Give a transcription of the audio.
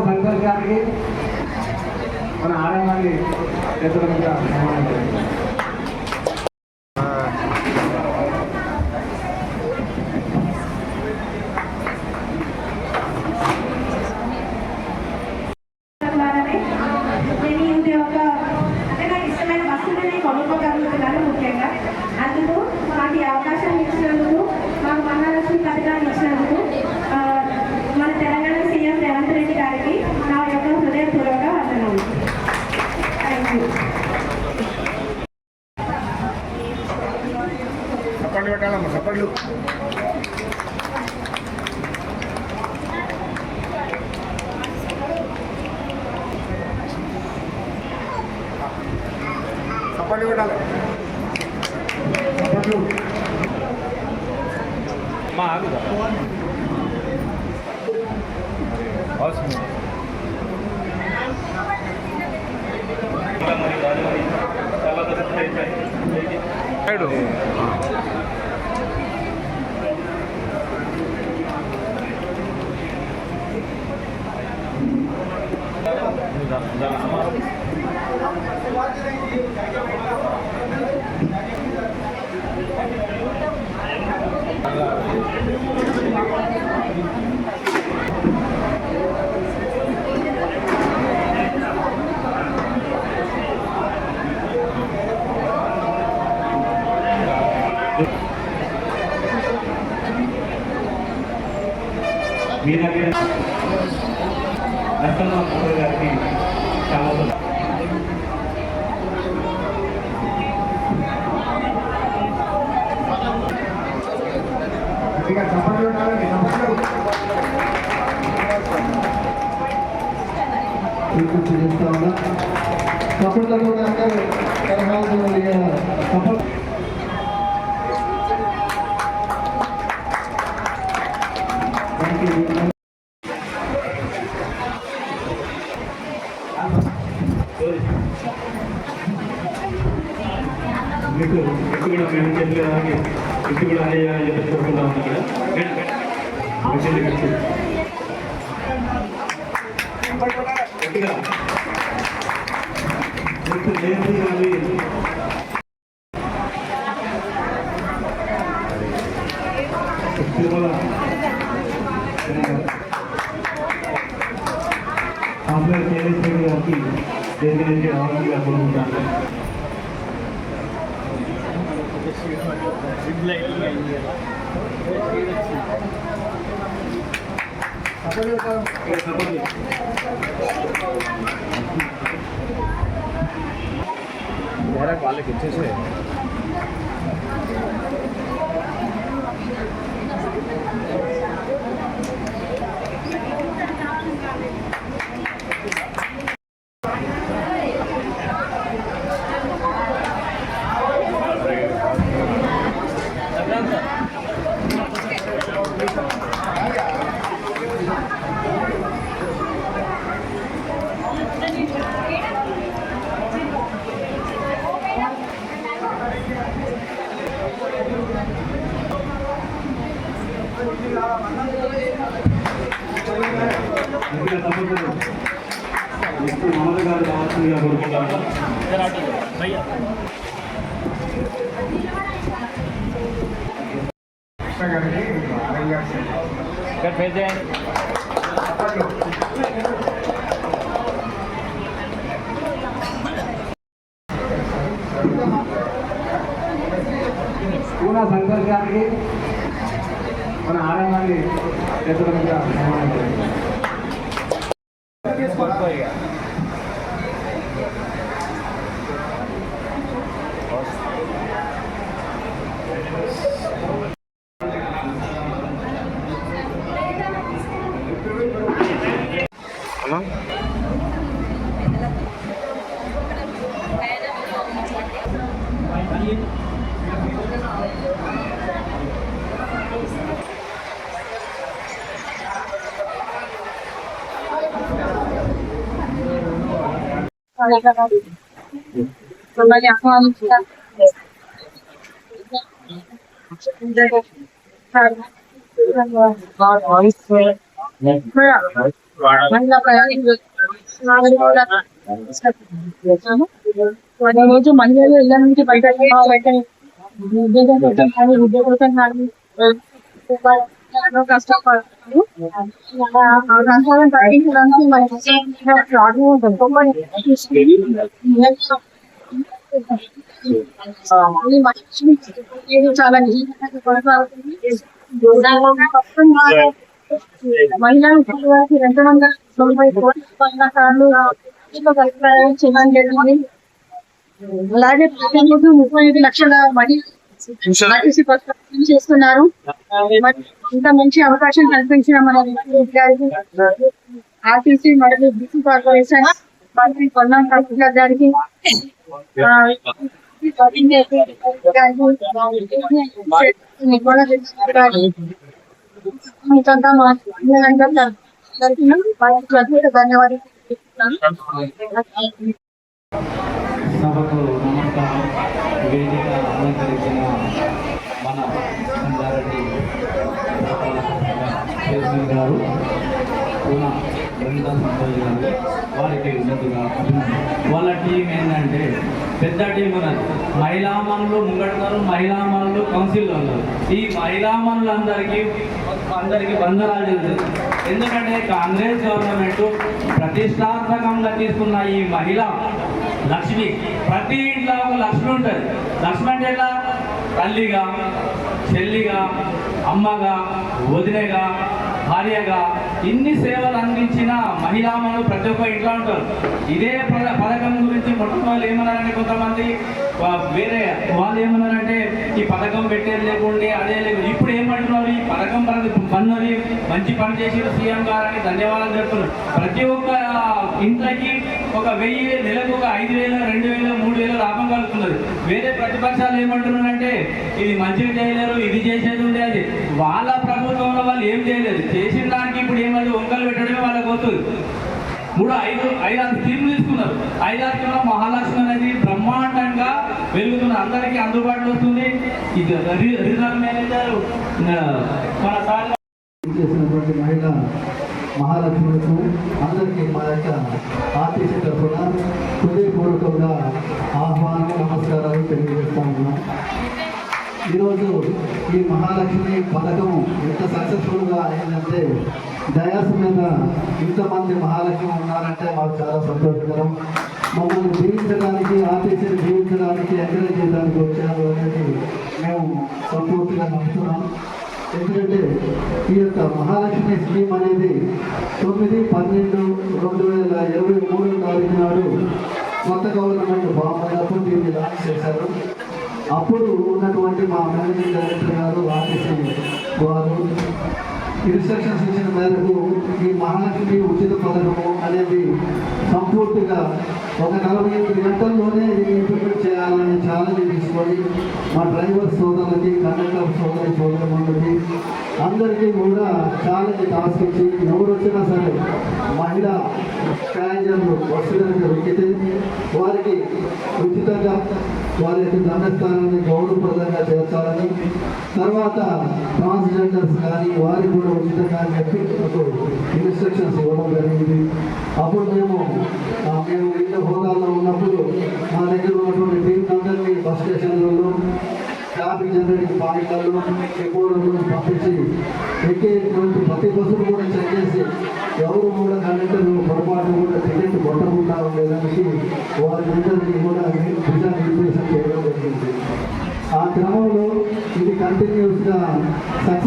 సంతోష్ గారికి మన ఆలయాన్ని చేతులుగా కొనుక్కోగలుగుతున్నాను. ముఖ్యంగా అందుకు మాకు అవకాశం ఇచ్చినందుకు, మాకు మహాలక్ష్మి పథకాన్ని ఇచ్చినందుకు మన తెలంగాణ సీఎం రేవంత్ రెడ్డి గారికి నా యొక్క హృదయపూర్వక వందనాలు. Thank you. చప్పట్లు కొట్టాలి. చప్పట్లు మా ఆగుదా అవసరం మీ దగ్గర నరసింహ గారికి చాలా చప్పట్లు కొట్టాలండి. చప్పట్లు కూడా మీకు ఎప్పుడు కూడా మేము చెల్లి ఇంటి కూడా అనే చెప్పి చూసుకుంటా ఉన్నాం ఇక్కడ తిరుమల కాంప్లెక్స్ కేఎస్పీ గారికి దేని నుంచి రావాలని అనుకుంటున్నాను. వాళ్ళకి ఇచ్చేసే మమత గారు కావాల్సిందిగా కోరుకుంటాను. పూనా సంతోష్ గారికి మన ఆలయాన్ని చేతులుగా మహిళా ప్రయాణికులు రోజు మహిళలు ఇళ్ళ నుంచి బయట ఉద్యోగం కోసం కానీ ఉద్యోగం కోసం కానీ కష్టపడతారు. కష్టాలను తగ్గించడానికి చాలా కొనసాగుతుంది. మహిళలు ఎంతమంది 90 సార్లు చేయడం జరిగింది. అలాగే ప్రతిరోజు 35 లక్షల ఆర్టీసీ బస్సు చేస్తున్నారు. ఇంత మంచి అవకాశం కల్పించిన మన గారికి ఆర్టీసీ మరియు బీసీ కార్పొరేషన్ మంత్రి పొన్నం ప్రభాకర్ గారికి ధన్యవాదాలు. సభకు నమస్కారం. వేదిక అలంకరించిన మన సంగారెడ్డి చైర్మన్ గారు పూనా బృందా సంతోష్ గారు వారికి ఉన్నట్టుగా వాళ్ళ టీం ఏంటంటే పెద్ద టీం ఉన్నది. మహిళామణులు ముంగడున్నారు, మహిళామణులు కౌన్సిల్లో ఉన్నారు. ఈ మహిళామణులందరికీ వందనాలు చెందుతుంది. ఎందుకంటే కాంగ్రెస్ గవర్నమెంట్ ప్రతిష్టాత్మకంగా తీసుకున్న ఈ మహిళ లక్ష్మి, ప్రతి ఇంట్లో ఒక లక్ష్మి ఉంటుంది. లక్ష్మి అంటే ఎలా? తల్లిగా, చెల్లిగా, అమ్మగా, వదినగా, భార్యగా ఇన్ని సేవలు అందించిన మహిళామణులు ప్రతి ఒక్క ఇంట్లో ఉంటారు. ఇదే పథకం గురించి మొట్టమొదటి ఏమన్నారంటే కొంతమంది వేరే వాళ్ళు ఏమన్నారంటే ఈ పథకం పెట్టేది లేకుండే అదే లేదు. ఇప్పుడు ఏమంటున్నారు? ఈ పథకం పన్నది మంచి పని చేసిన సీఎం గారని ధన్యవాదాలు చెప్తున్నారు. ప్రతి ఒక్క ఇంట్లోకి ఒక 1000, నెలకు ఒక 5000, 2000, 3000 లాభం కలుగుతున్నది. వేరే ప్రతిపక్షాలు ఏమంటున్నారంటే ఇది మంచిగా చేయలేరు, ఇది చేసేది ఉండే అది. వాళ్ళ ప్రభుత్వంలో వాళ్ళు ఏం చేయలేదు. చేసిన దానికి ఇప్పుడు ఏమంటే వంకలు పెట్టడమే వాళ్ళకి వస్తుంది. 5-6 స్కీములు తీసుకున్నారు. 5-6 స్కీముల మహాలక్ష్మి అనేది బ్రహ్మాండంగా వెలుగుతున్న అందరికీ అందుబాటులో వస్తుంది. ఇది రీజనల్ మేనేజర్ మన సార్ చేసినటువంటి మహిళ మహాలక్ష్మికు అందరికీ మా యొక్క ఆర్టీసీ తరఫున హృదయపూర్వకంగా ఆహ్వానం, నమస్కారాలు తెలియజేస్తా ఉన్నాం. ఈరోజు ఈ మహాలక్ష్మి పథకం ఎంత సక్సెస్ఫుల్గా అయిందంటే డయాస్ మీద ఇంతమంది మహాలక్ష్మి ఉన్నారంటే మాకు చాలా సంతోషకరం. మమ్మల్ని జీవించడానికి, ఆర్టీసీని జీవించడానికి, ఎంకరేజ్ చేయడానికి వచ్చారు అనేది మేము సంపూర్తిగా నమ్ముతున్నాం. ఎందుకంటే ఈ యొక్క మహాలక్ష్మి స్కీమ్ అనేది 9/12/2023 తారీఖు నాడు కొత్త గవర్నమెంట్ బాంబు అయినప్పుడు దీన్ని లాంచ్ చేశారు. అప్పుడు ఉన్నటువంటి మా మేనేజింగ్ డైరెక్టర్ గారు ఆర్టీసీ వారు ఇన్స్ట్రక్షన్స్ ఇచ్చిన మేరకు ఈ మహాలక్ష్మి ఉచిత పథకము అనేది సంపూర్తిగా ఒక 48 గంటల్లోనే ఇది ఇంప్లిమెంట్ చేయాలని ఛాలెంజ్ తీసుకొని మా డ్రైవర్ సోదరులకి, కండక్టర్ సోదరులకి అందరికీ కూడా ఛాలెంజ్ టాస్క్ ఇచ్చి ఎవరు వచ్చినా సరే మహిళా ప్యాసింజర్లు బస్సు కనుక ఎక్కితే వారికి ఉచితంగా వారి యొక్క గమ్యస్థానాన్ని గౌరవప్రదంగా చేర్చాలని, తర్వాత ట్రాన్స్జెండర్స్ కానీ వారికి కూడా ఉచితంగా అని చెప్పి ఇన్స్ట్రక్షన్స్ ఇవ్వడం జరిగింది. అప్పుడు మేము ఇంత హోదాల్లో ఉన్నప్పుడు మా దగ్గర ఉన్నటువంటి టీం అందరినీ బస్ స్టేషన్లలో, ట్రాఫిక్ జనరేటింగ్ పాయింట్లలో, ఎప్పుడు పంపించి ఎక్కేటువంటి ప్రతి బస్సును కూడా చెక్ చేసి ఎవరు కూడా కండక్టర్ పొరపాటు కూడా టికెట్ కొట్టకుండా ఉండేదానికి వారి అందరికీ కూడా దిశానిర్దేశం చేయడం జరిగింది. ఆ క్రమంలో ఇది కంటిన్యూస్గా సక్సెస్